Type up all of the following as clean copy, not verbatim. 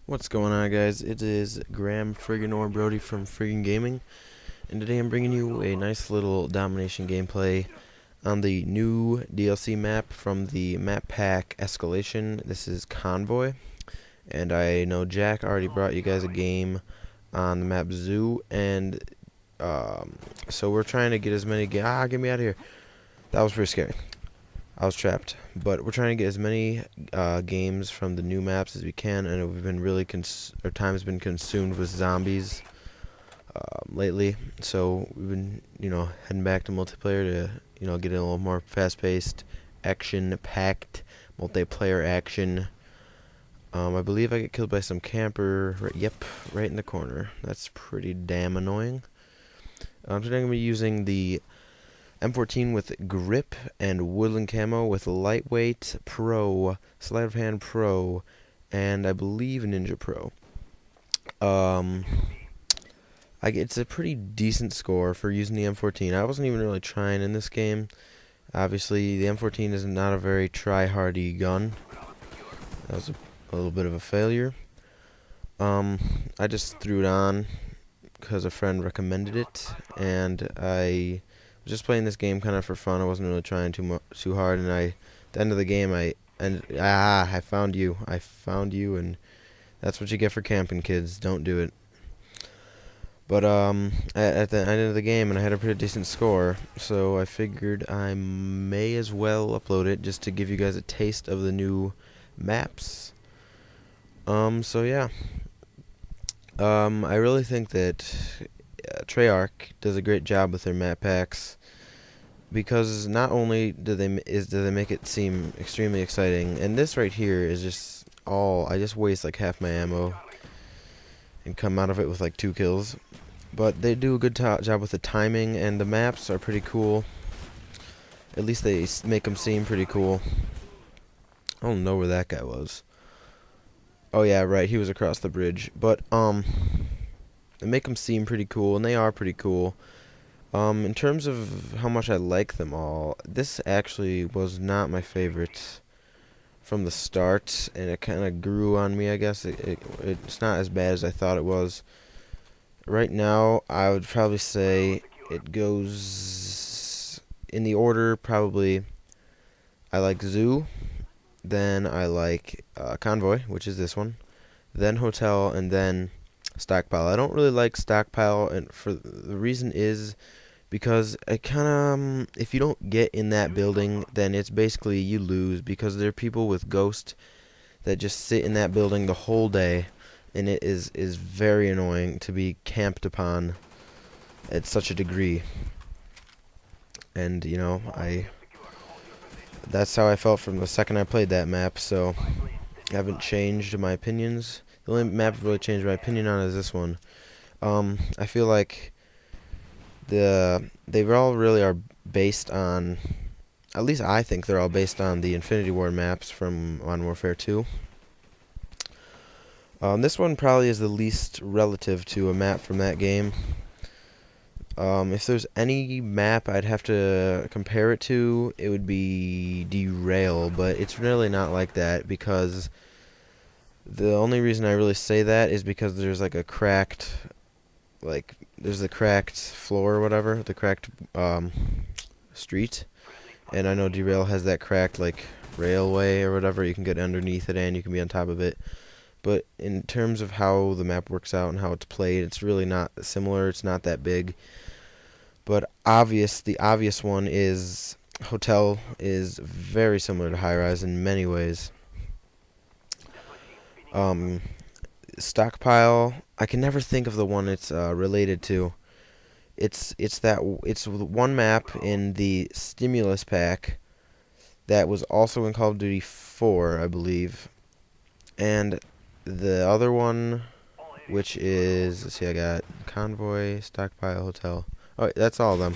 What's going on, guys? It is Gramfriggen or Brody from FriggenGaming, and today I'm bringing you a nice little domination gameplay on the new DLC map from the map pack Escalation. This is Convoy, and I know Jack already brought you guys a game on the map Zoo, and so we're trying to get as many get me out of here. That was pretty scary. I was trapped, but we're trying to get as many games from the new maps as we can, and we've been really our time's been consumed with zombies lately. So we've been, heading back to multiplayer to, get a little more fast-paced, action-packed multiplayer action. I believe I get killed by some camper. Right in the corner. That's pretty damn annoying. Today I'm gonna be using the M14 with grip and woodland camo with lightweight pro, sleight of hand pro, and I believe ninja pro. It's a pretty decent score for using the M14. I wasn't even really trying in this game. Obviously, the M14 is not a very try-hardy gun. That was a little bit of a failure. I just threw it on because a friend recommended it, and I just playing this game kind of for fun. I wasn't really trying too hard, and at the end of the game, I found you. I found you, and that's what you get for camping, kids. Don't do it. But at the end of the game, and I had a pretty decent score, so I figured I may as well upload it just to give you guys a taste of the new maps. So yeah. I really think that Treyarch does a great job with their map packs, because not only do they make it seem extremely exciting, and this right here is just I just waste like half my ammo and come out of it with like 2 kills, but they do a good job with the timing, and the maps are pretty cool. At least they make them seem pretty cool. I don't know where that guy was. Oh yeah, right, he was across the bridge. But they make them seem pretty cool, and they are pretty cool. In terms of how much I like them all, this actually was not my favorite from the start, and it kind of grew on me, I guess. It's not as bad as I thought it was. Right now, I would probably say it goes in the order, probably. I like Zoo, then I like Convoy, which is this one, then Hotel, and then Stockpile. I don't really like Stockpile, and for the reason is because it kind of, if you don't get in that building, then it's basically you lose, because there are people with Ghost that just sit in that building the whole day, and it is very annoying to be camped upon at such a degree. And that's how I felt from the second I played that map, so I haven't changed my opinions. The only map I've really changed my opinion on is this one. I feel like they all really are based on, at least I think they're all based on the Infinity War maps from Modern Warfare 2. This one probably is the least relative to a map from that game. If there's any map I'd have to compare it to, it would be Derail, but it's really not like that, because the only reason I really say that is because there's like a cracked, there's the cracked floor or whatever, the cracked street, and I know Derail has that cracked railway or whatever. You can get underneath it and you can be on top of it. But in terms of how the map works out and how it's played, it's really not similar. It's not that big. But the obvious one is Hotel is very similar to High Rise in many ways. Stockpile, I can never think of the one it's related to. It's one map in the Stimulus pack that was also in Call of Duty 4, I believe. And the other one, which is, let's see, I got Convoy, Stockpile, Hotel. Oh, that's all of them.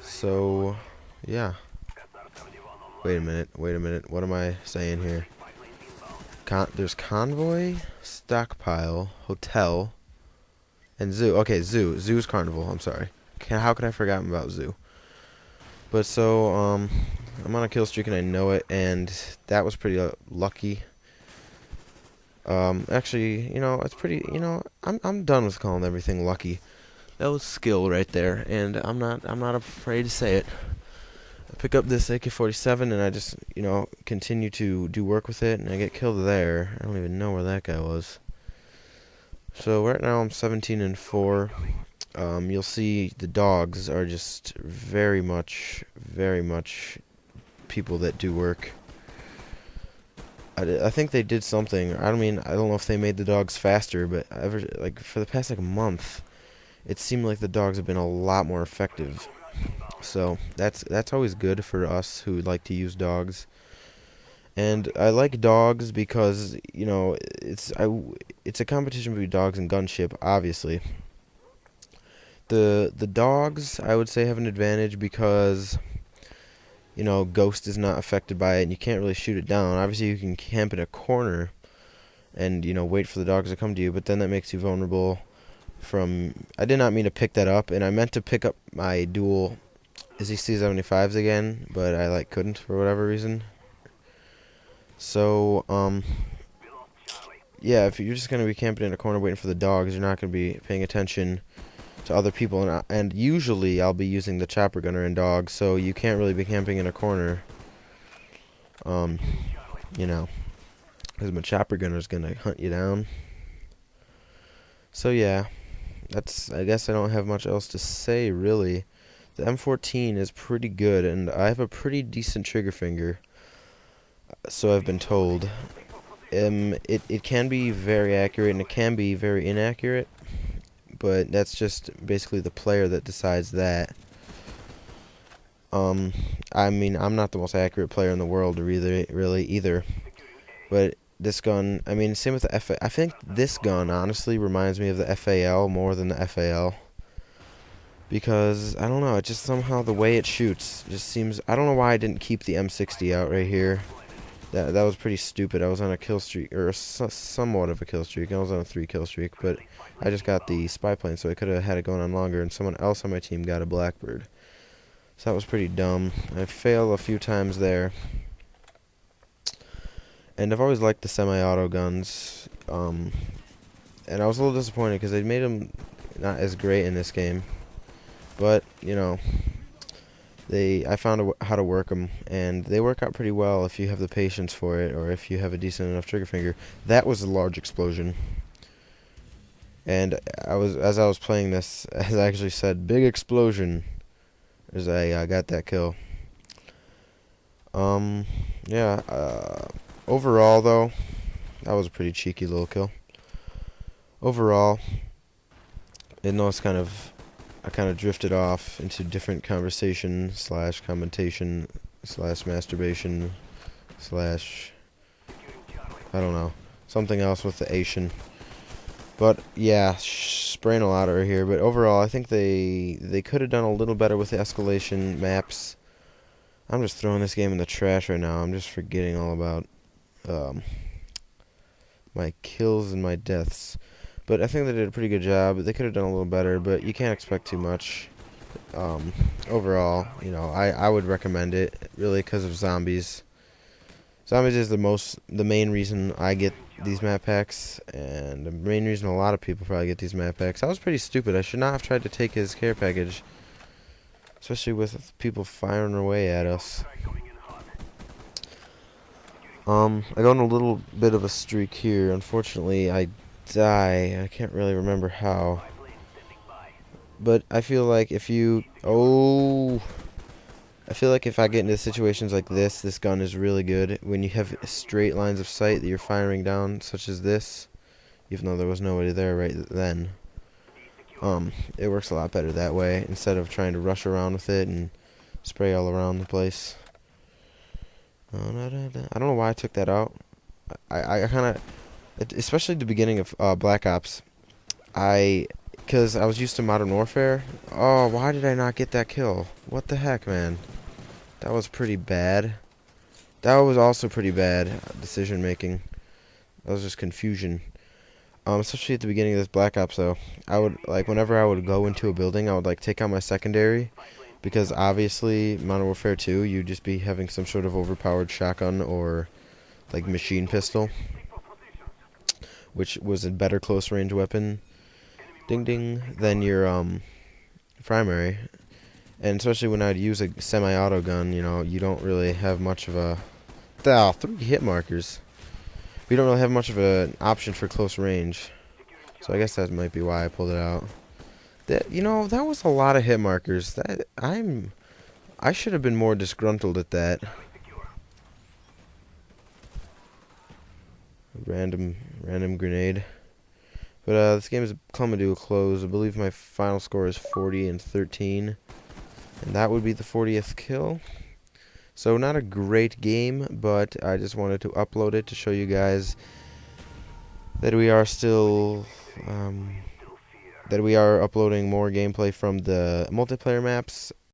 So, yeah. Wait a minute. What am I saying here? There's Convoy, Stockpile, Hotel, and Zoo. Okay, Zoo. Zoo's Carnival. I'm sorry. How could I have forgotten about Zoo? But so, I'm on a kill streak and I know it, and that was pretty lucky. Actually, it's pretty. I'm done with calling everything lucky. That was skill right there, and I'm not afraid to say it. I pick up this AK-47 and I just continue to do work with it, and I get killed there. I don't even know where that guy was. So right now I'm 17-4. You'll see the dogs are just very much people that do work. I think they did something. I don't know if they made the dogs faster, but for the past month, it seemed like the dogs have been a lot more effective. So that's always good for us who like to use dogs. And I like dogs because it's a competition between dogs and gunship, obviously. The dogs, I would say, have an advantage because Ghost is not affected by it, and you can't really shoot it down. Obviously, you can camp in a corner and wait for the dogs to come to you, but then that makes you vulnerable from. I did not mean to pick that up, and I meant to pick up my dual ZC-75s again, but I couldn't for whatever reason. So yeah, if you're just gonna be camping in a corner waiting for the dogs, you're not gonna be paying attention to other people, and usually I'll be using the chopper gunner and dogs, so you can't really be camping in a corner, because my chopper gunner is gonna hunt you down. So yeah, I guess I don't have much else to say really. The M14 is pretty good, and I have a pretty decent trigger finger, so I've been told. It can be very accurate and it can be very inaccurate, but that's just basically the player that decides that. I'm not the most accurate player in the world either, but this gun, same with the I think this gun honestly reminds me of the FAL more than the FAL, because I don't know, it just somehow the way it shoots just seems. I don't know why I didn't keep the M60 out right here. That was pretty stupid. I was on a kill streak, or somewhat of a kill streak. I was on a 3-kill streak, but I just got the spy plane, so I could have had it going on longer, and someone else on my team got a Blackbird. So that was pretty dumb. I failed a few times there. And I've always liked the semi-auto guns, and I was a little disappointed because they made them not as great in this game. But, I found how to work them, and they work out pretty well if you have the patience for it, or if you have a decent enough trigger finger. That was a large explosion, and as I was playing this, as I actually said, big explosion, as I got that kill. Yeah. Overall, though, that was a pretty cheeky little kill. Overall, I know I kind of drifted off into different conversation / commentation / masturbation / I don't know, something else with the Asian. But yeah, spraying a lot over here. But overall, I think they could have done a little better with the escalation maps. I'm just throwing this game in the trash right now. I'm just forgetting all about my kills and my deaths. But I think they did a pretty good job. They could have done a little better, but you can't expect too much. Overall, I would recommend it, really, because of zombies. Zombies is the main reason I get these map packs, and the main reason a lot of people probably get these map packs. I was pretty stupid. I should not have tried to take his care package, especially with people firing away at us. I go on a little bit of a streak here. Unfortunately, I die. I can't really remember how. But I feel like if I get into situations like this gun is really good. When you have straight lines of sight that you're firing down, such as this, even though there was nobody there right then, it works a lot better that way, instead of trying to rush around with it and spray all around the place. I don't know why I took that out. I kind of, especially at the beginning of Black Ops, because I was used to Modern Warfare. Oh, why did I not get that kill? What the heck, man? That was pretty bad. That was also pretty bad decision making. That was just confusion. Especially at the beginning of this Black Ops, though. I would, whenever I would go into a building, I would, take out my secondary. Because obviously, Modern Warfare 2, you'd just be having some sort of overpowered shotgun or, machine pistol. which was a better close range weapon, ding ding, than your primary. And especially when I'd use a semi-auto gun, you know, you don't really have much of a 3 hit markers. We don't really have much of an option for close range. So I guess that might be why I pulled it out. That, you know, that was a lot of hit markers. I should have been more disgruntled at that. Random grenade. But this game is coming to a close. I believe my final score is 40-13. And that would be the 40th kill. So not a great game, but I just wanted to upload it to show you guys that we are still that we are uploading more gameplay from the multiplayer maps